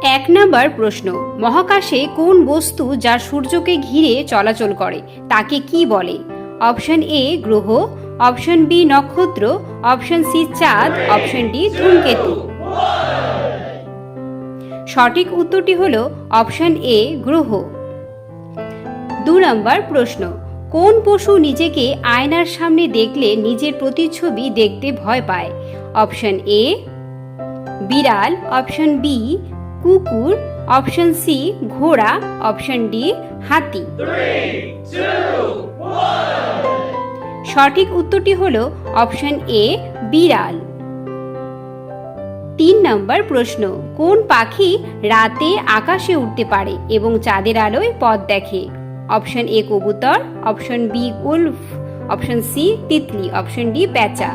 এক নম্বর প্রশ্ন, মহাকাশে কোন বস্তু যা সূর্যকে ঘিরে চলাচল করে তাকে কি বলে? অপশন এ গ্রহ, অপশন বি নক্ষত্র, অপশন সি চাঁদ, অপশন ডি ধূমকেতু। সঠিক উত্তরটি হলো অপশন এ গ্রহ। 2 নম্বর প্রশ্ন, কোন পশু নিজেকে আয়নার সামনে দেখলে নিজের প্রতিচ্ছবি দেখতে ভয় পায়? অপশন এ বিড়াল, অপশন বি কুকুর, অপশন সি ঘোড়া, অপশন ডি হাতি। সঠিক উত্তরটি হলো অপশন এ বিড়াল। 3 নম্বর প্রশ্ন, কোন পাখি রাতে আকাশে উড়তে পারে এবং চাঁদের আলোয় পথ দেখে? অপশন এ কবুতর, option B wolf, option C তিতলি, অপশন ডি পেঁচা।